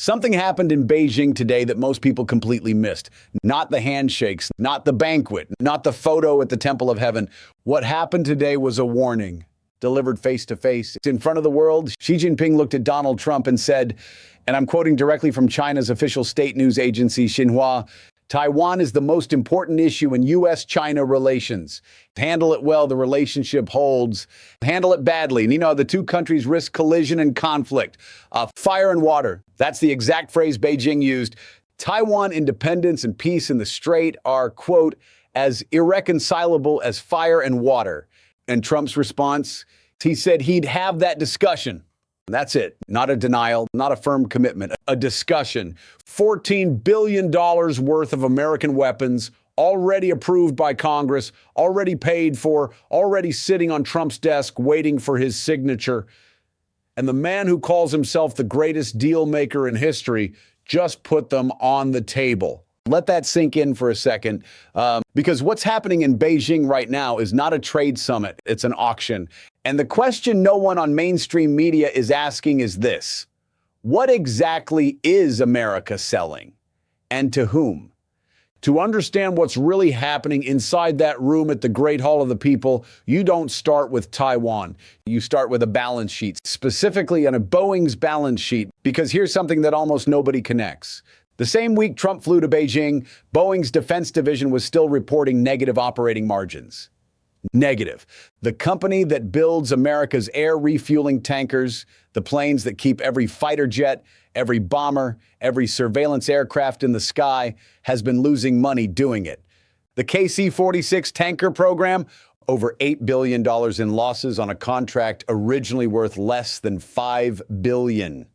Something happened in Beijing today that most people completely missed. Not the handshakes, not the banquet, not the photo at the Temple of Heaven. What happened today was a warning, delivered face to face. In front of the world, Xi Jinping looked at Donald Trump and said, and I'm quoting directly from China's official state news agency, Xinhua, Taiwan is the most important issue in U.S.-China relations. Handle it well, the relationship holds. Handle it badly. And the two countries risk collision and conflict. Fire and water. That's the exact phrase Beijing used. Taiwan independence and peace in the Strait are, quote, as irreconcilable as fire and water. And Trump's response, he said he'd have that discussion. That's it. Not a denial, not a firm commitment, a discussion. $14 billion worth of American weapons already approved by Congress, already paid for, already sitting on Trump's desk waiting for his signature. And the man who calls himself the greatest deal maker in history just put them on the table. Let that sink in for a second, because what's happening in Beijing right now is not a trade summit. It's an auction. And the question no one on mainstream media is asking is this: what exactly is America selling, and to whom? To understand what's really happening inside that room at the Great Hall of the People, you don't start with Taiwan. You start with a balance sheet, specifically on a Boeing's balance sheet, because here's something that almost nobody connects. The same week Trump flew to Beijing, Boeing's defense division was still reporting negative operating margins. Negative. The company that builds America's air refueling tankers, the planes that keep every fighter jet, every bomber, every surveillance aircraft in the sky, has been losing money doing it. The KC-46 tanker program, over $8 billion in losses on a contract originally worth less than $5 billion.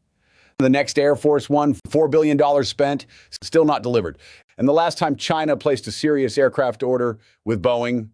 The next Air Force One, $4 billion spent, still not delivered. And the last time China placed a serious aircraft order with Boeing,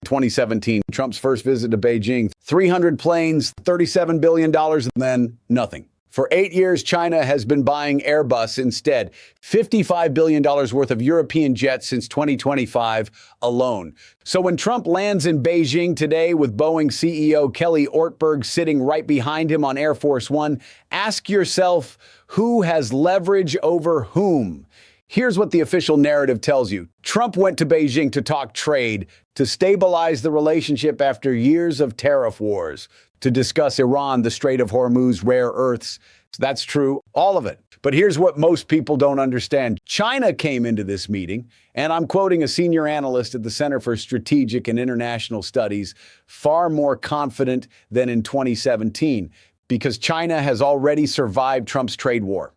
2017, Trump's first visit to Beijing, 300 planes, $37 billion, and then nothing. For 8 years, China has been buying Airbus instead, $55 billion worth of European jets since 2025 alone. So when Trump lands in Beijing today with Boeing CEO Kelly Ortberg sitting right behind him on Air Force One, ask yourself, who has leverage over whom? Here's what the official narrative tells you. Trump went to Beijing to talk trade, to stabilize the relationship after years of tariff wars, to discuss Iran, the Strait of Hormuz, rare earths. That's true, all of it. But here's what most people don't understand. China came into this meeting, and I'm quoting a senior analyst at the Center for Strategic and International Studies, far more confident than in 2017, because China has already survived Trump's trade war.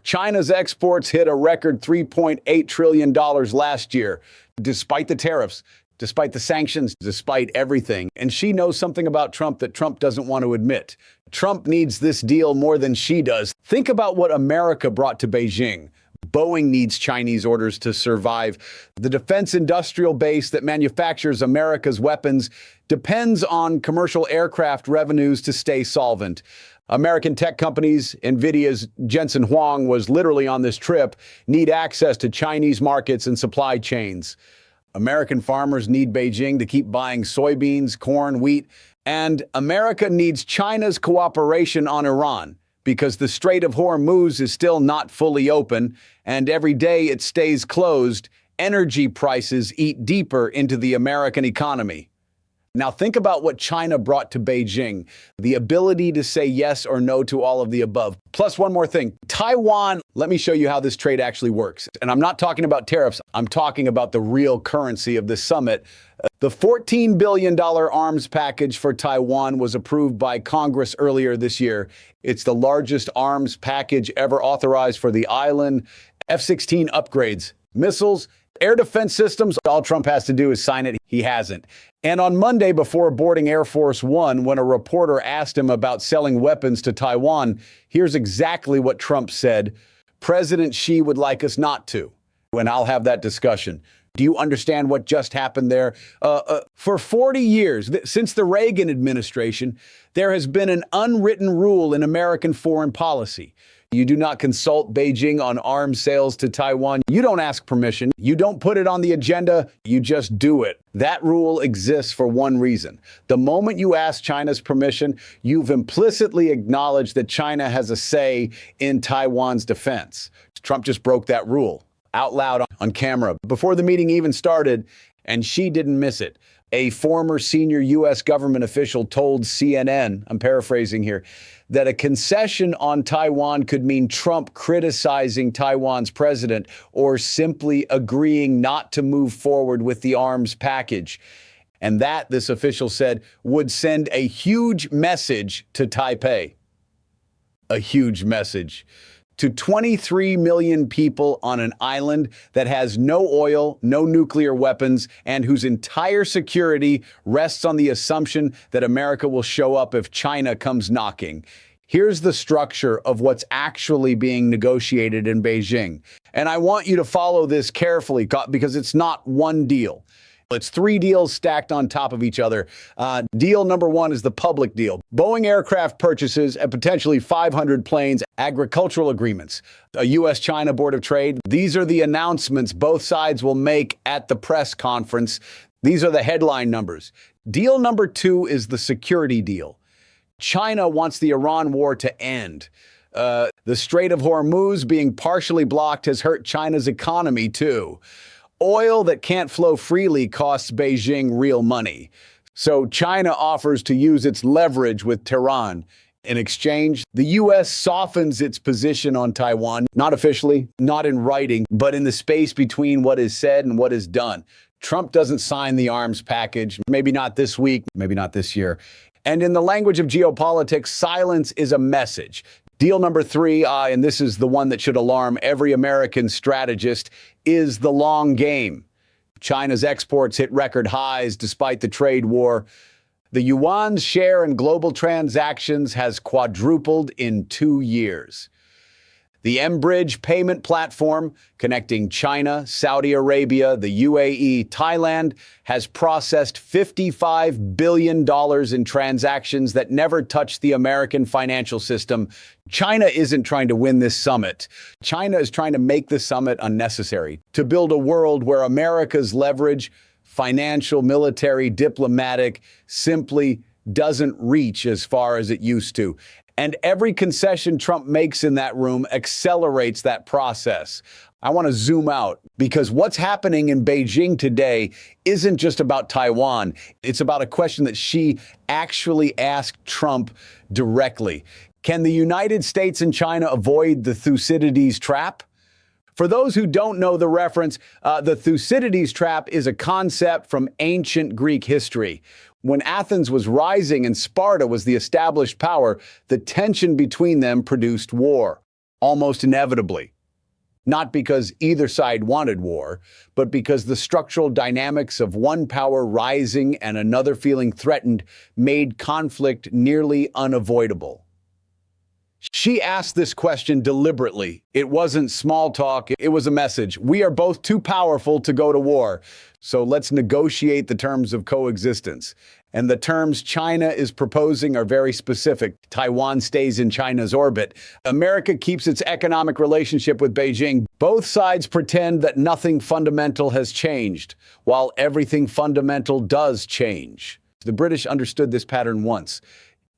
China's exports hit a record $3.8 trillion last year, despite the tariffs, despite the sanctions, despite everything. And she knows something about Trump that Trump doesn't want to admit. Trump needs this deal more than she does. Think about what America brought to Beijing. Boeing needs Chinese orders to survive. The defense industrial base that manufactures America's weapons depends on commercial aircraft revenues to stay solvent. American tech companies, NVIDIA's Jensen Huang was literally on this trip, need access to Chinese markets and supply chains. American farmers need Beijing to keep buying soybeans, corn, wheat, and America needs China's cooperation on Iran because the Strait of Hormuz is still not fully open, and every day it stays closed, energy prices eat deeper into the American economy. Now think about what China brought to Beijing, the ability to say yes or no to all of the above. Plus one more thing, Taiwan, let me show you how this trade actually works. And I'm not talking about tariffs, I'm talking about the real currency of this summit. The $14 billion arms package for Taiwan was approved by Congress earlier this year. It's the largest arms package ever authorized for the island. F-16 upgrades, missiles, air defense systems. All Trump has to do is sign it. He hasn't. And on Monday, before boarding Air Force One, when a reporter asked him about selling weapons to Taiwan, here's exactly what Trump said. President Xi would like us not to. And I'll have that discussion. Do you understand what just happened there? For 40 years, since the Reagan administration, there has been an unwritten rule in American foreign policy. You do not consult Beijing on arms sales to Taiwan. You don't ask permission. You don't put it on the agenda. You just do it. That rule exists for one reason. The moment you ask China's permission, you've implicitly acknowledged that China has a say in Taiwan's defense. Trump just broke that rule out loud on camera before the meeting even started, and she didn't miss it. A former senior U.S. government official told CNN, I'm paraphrasing here, that a concession on Taiwan could mean Trump criticizing Taiwan's president or simply agreeing not to move forward with the arms package. And that, this official said, would send a huge message to Taipei. A huge message. To 23 million people on an island that has no oil, no nuclear weapons, and whose entire security rests on the assumption that America will show up if China comes knocking. Here's the structure of what's actually being negotiated in Beijing. And I want you to follow this carefully because it's not one deal. It's three deals stacked on top of each other. Deal number one is the public deal. Boeing aircraft purchases and potentially 500 planes, agricultural agreements, a U.S.-China Board of Trade. These are the announcements both sides will make at the press conference. These are the headline numbers. Deal number two is the security deal. China wants the Iran war to end. The Strait of Hormuz being partially blocked has hurt China's economy, too. Oil that can't flow freely costs Beijing real money. So China offers to use its leverage with Tehran. In exchange, the U.S. softens its position on Taiwan, not officially, not in writing, but in the space between what is said and what is done. Trump doesn't sign the arms package, maybe not this week, maybe not this year. And in the language of geopolitics, silence is a message. Deal number three, and this is the one that should alarm every American strategist, is the long game. China's exports hit record highs despite the trade war. The yuan's share in global transactions has quadrupled in 2 years. The M-Bridge payment platform connecting China, Saudi Arabia, the UAE, Thailand has processed $55 billion in transactions that never touched the American financial system. China isn't trying to win this summit. China is trying to make the summit unnecessary, to build a world where America's leverage, financial, military, diplomatic, simply doesn't reach as far as it used to. And every concession Trump makes in that room accelerates that process. I want to zoom out because what's happening in Beijing today isn't just about Taiwan. It's about a question that she actually asked Trump directly. Can the United States and China avoid the Thucydides trap? For those who don't know the reference, the Thucydides trap is a concept from ancient Greek history. When Athens was rising and Sparta was the established power, the tension between them produced war, almost inevitably. Not because either side wanted war, but because the structural dynamics of one power rising and another feeling threatened made conflict nearly unavoidable. She asked this question deliberately. It wasn't small talk, it was a message. We are both too powerful to go to war, so let's negotiate the terms of coexistence. And the terms China is proposing are very specific. Taiwan stays in China's orbit. America keeps its economic relationship with Beijing. Both sides pretend that nothing fundamental has changed, while everything fundamental does change. The British understood this pattern once.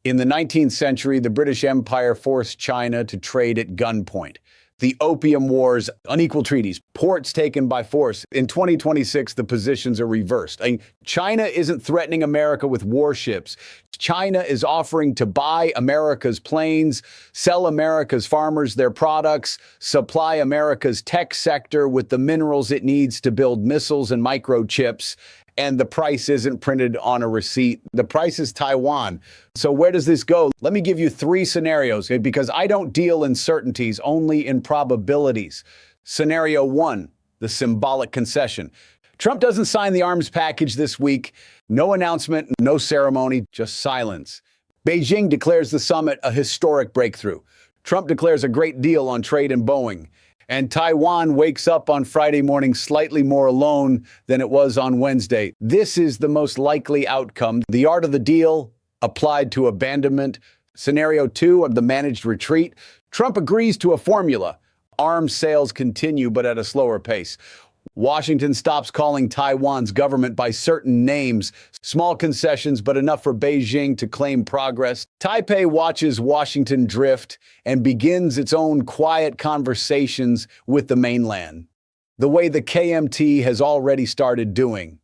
In the 19th century, the British Empire forced China to trade at gunpoint. The Opium Wars, unequal treaties, ports taken by force. In 2026, the positions are reversed. China isn't threatening America with warships. China is offering to buy America's planes, sell America's farmers their products, supply America's tech sector with the minerals it needs to build missiles and microchips. And the price isn't printed on a receipt. The price is Taiwan. So where does this go? Let me give you three scenarios, because I don't deal in certainties, only in probabilities. Scenario one, the symbolic concession. Trump doesn't sign the arms package this week. No announcement, no ceremony, just silence. Beijing declares the summit a historic breakthrough. Trump declares a great deal on trade and Boeing. And Taiwan wakes up on Friday morning slightly more alone than it was on Wednesday. This is the most likely outcome. The art of the deal applied to abandonment. Scenario two of the managed retreat. Trump agrees to a formula. Arms sales continue, but at a slower pace. Washington stops calling Taiwan's government by certain names. Small concessions, but enough for Beijing to claim progress. Taipei watches Washington drift and begins its own quiet conversations with the mainland, the way the KMT has already started doing.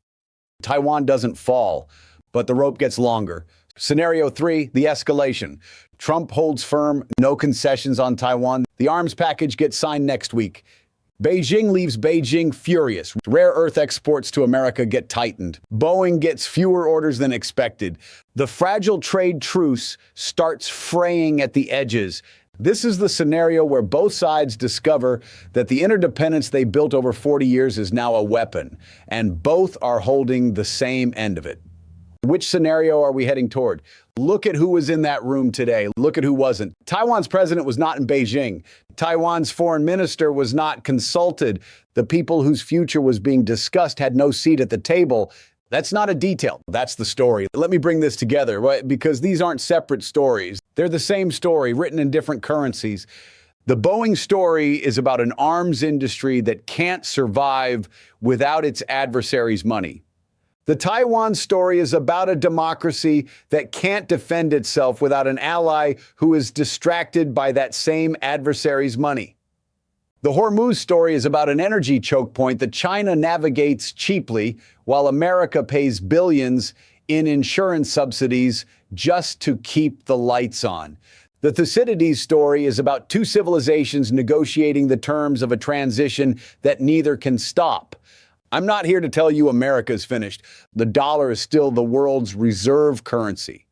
Taiwan doesn't fall, but the rope gets longer. Scenario 3, the escalation. Trump holds firm, no concessions on Taiwan. The arms package gets signed next week. Beijing leaves Beijing furious. Rare earth exports to America get tightened. Boeing gets fewer orders than expected. The fragile trade truce starts fraying at the edges. This is the scenario where both sides discover that the interdependence they built over 40 years is now a weapon, and both are holding the same end of it. Which scenario are we heading toward? Look at who was in that room today. Look at who wasn't. Taiwan's president was not in Beijing. Taiwan's foreign minister was not consulted. The people whose future was being discussed had no seat at the table. That's not a detail. That's the story. Let me bring this together, right? Because these aren't separate stories. They're the same story, written in different currencies. The Boeing story is about an arms industry that can't survive without its adversaries' money. The Taiwan story is about a democracy that can't defend itself without an ally who is distracted by that same adversary's money. The Hormuz story is about an energy choke point that China navigates cheaply while America pays billions in insurance subsidies just to keep the lights on. The Thucydides story is about two civilizations negotiating the terms of a transition that neither can stop. I'm not here to tell you America's finished. The dollar is still the world's reserve currency.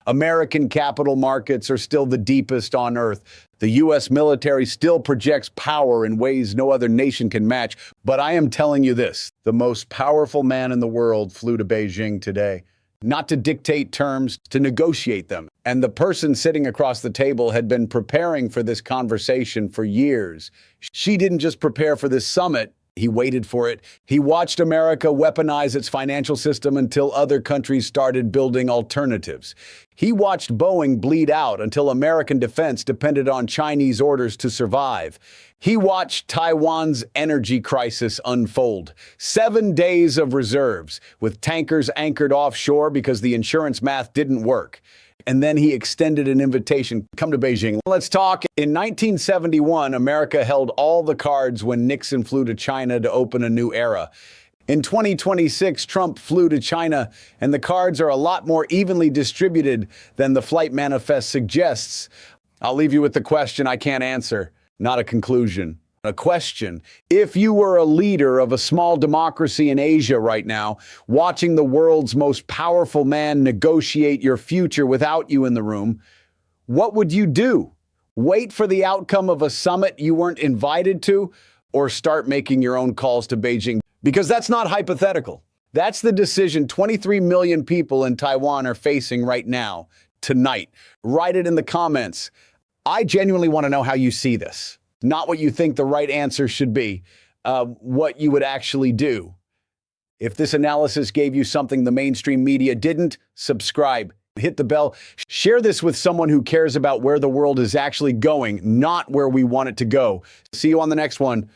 American capital markets are still the deepest on earth. The U.S. military still projects power in ways no other nation can match. But I am telling you this, the most powerful man in the world flew to Beijing today, not to dictate terms, to negotiate them. And the person sitting across the table had been preparing for this conversation for years. She didn't just prepare for this summit. He waited for it. He watched America weaponize its financial system until other countries started building alternatives. He watched Boeing bleed out until American defense depended on Chinese orders to survive. He watched Taiwan's energy crisis unfold. 7 days of reserves, with tankers anchored offshore because the insurance math didn't work. And then he extended an invitation, come to Beijing. Let's talk. In 1971, America held all the cards when Nixon flew to China to open a new era. In 2026, Trump flew to China, and the cards are a lot more evenly distributed than the flight manifest suggests. I'll leave you with the question I can't answer, not a conclusion. A question. If you were a leader of a small democracy in Asia right now, watching the world's most powerful man negotiate your future without you in the room, what would you do? Wait for the outcome of a summit you weren't invited to, or start making your own calls to Beijing? Because that's not hypothetical. That's the decision 23 million people in Taiwan are facing right now, tonight. Write it in the comments. I genuinely want to know how you see this. Not what you think the right answer should be, what you would actually do. If this analysis gave you something the mainstream media didn't, subscribe, hit the bell, share this with someone who cares about where the world is actually going, not where we want it to go. See you on the next one.